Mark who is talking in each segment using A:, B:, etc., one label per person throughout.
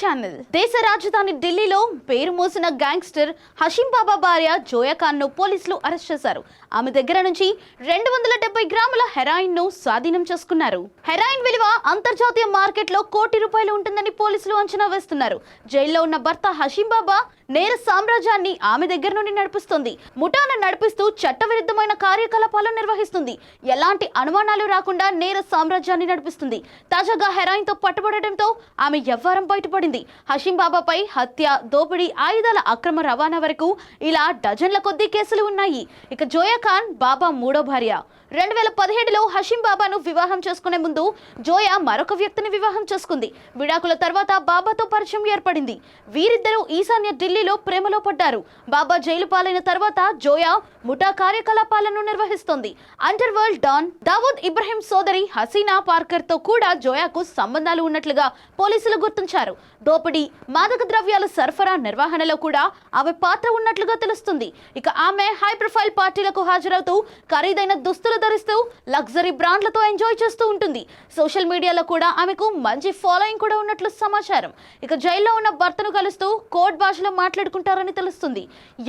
A: Channel. దేశ రాజధాని ఢిల్లీలో పేరు మోసిన గ్యాంగ్స్టర్ హషీం బాబా భార్య జోయా ఖాన్ ను పోలీసులు అరెస్ట్ చేశారు. ఆమె దగ్గర నుంచి 270 గ్రాముల హెరాయిన్ ను స్వాధీనం చేసుకున్నారు. హెరాయిన్ విలువ అంతర్జాతీయ మార్కెట్లో ₹1 కోటి ఉంటుందని పోలీసులు అంచనా వేస్తున్నారు. జైల్లో ఉన్న భర్త హషీం బాబా నేర సామ్రాజ్యాన్ని ఆమె దగ్గర నుండి నడిపిస్తుంది. ముఠాను నడిపిస్తూ చట్టవిరుద్ధమైన కార్యకలాపాలు నిర్వహిస్తుంది. ఎలాంటి అనుమానాలు రాకుండా నేర సామ్రాజ్యాన్ని నడిపిస్తుంది. తాజాగా హెరాయిన్ తో పట్టుబడటంతో ఆమె వ్యవహారం బయటపడింది. హషీం బాబాపై హత్య, దోపిడీ, ఆయుధాల అక్రమ రవాణా వరకు ఇలా డజన్ల కొద్దీ కేసులు ఉన్నాయి. ఇక జోయా ఖాన్ బాబా మూడో భార్య. 2017లో హషీం బాబాను వివాహం చేసుకునే ముందు జోయా మరొక వ్యక్తిని వివాహం చేసుకుంది. విడాకుల తర్వాత బాబాతో పరిచయం ఏర్పడింది. వీరిద్దరూ ఈశాన్య ఢిల్లీలో ప్రేమలో పడ్డారు. బాబా జైలు పాలైన తర్వాత జోయా ముఠా కార్యకలాపాలను నిర్వహిస్తోంది. Underworld don Dawood Ibrahim సోదరి హసీనా పార్కర్ తో కూడా జోయాకు సంబంధాలు ఉన్నట్లుగా పోలీసులు గుర్తించారు. దోపిడీ, మాదక ద్రవ్యాల సరఫరా నిర్వహణలో కూడా ఆమె పాత్ర ఉన్నట్లుగా తెలుస్తుంది. ఇక ఆమె హై ప్రొఫైల్ పార్టీలకు హాజరవుతూ ఖరీదైన దుస్తులు ధరిస్తూ లగ్జరీ బ్రాండ్లతో ఎంజాయ్ చేస్తూ ఉంటుంది. సోషల్ మీడియాలో కూడా ఆమెకు మంచి ఫాలోయింగ్ కూడా ఉన్నట్లు సమాచారం. ఇక జైల్లో ఉన్న భర్తను కలుస్తూ కోడ్ భాషలో మాట్లాడుకుంటారని తెలుస్తుంది.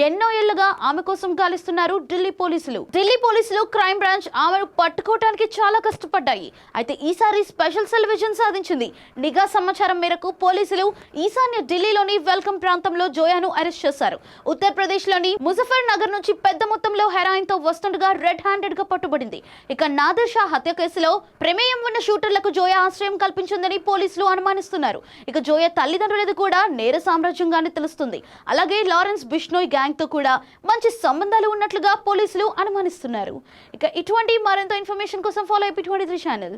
A: ఎన్నో ఏళ్లుగా ఆమె కోసం గాలిస్తున్నారు ఢిల్లీ పోలీసులు. క్రైమ్ బ్రాంచ్ ఆమెను పట్టుకోవడానికి చాలా కష్టపడ్డాయి. అయితే ఈసారి స్పెషల్ సెల్ విజన్ సాధించింది. నిఘా సమాచారం మేరకు పోలీసులు ఈశాన్య ఢిల్లీలోని వెల్కమ్ ప్రాంతంలో జోయాను అరెస్ట్ చేశారు. ఉత్తరప్రదేశ్ లోని ముజఫర్ నగర్ నుంచి పెద్ద మొత్తంలో హెరాయిన్ తో వస్తుండగా రెడ్ హ్యాండెడ్ గా పట్టుబడింది. ఇక నాదిర్ షా హత్య కేసులో ప్రమేయం ఉన్న షూటర్లకు జోయా ఆశ్రయం కల్పించిందని పోలీసులు అనుమానిస్తున్నారు. ఇక జోయా తల్లిదండ్రులది కూడా నేర సామ్రాజ్యంగానే తెలుస్తుంది. అలాగే లారెన్స్ బిష్నోయ్ గ్యాంగ్ తో కూడా మంచి సంబంధాలు ఉన్నట్లుగా పోలీసులు అనుమానిస్తున్నారు. ఇక ఇటువంటి మరింత ఇన్ఫర్మేషన్ కోసం ఫాలో అయిపోయి 23 ఛానల్.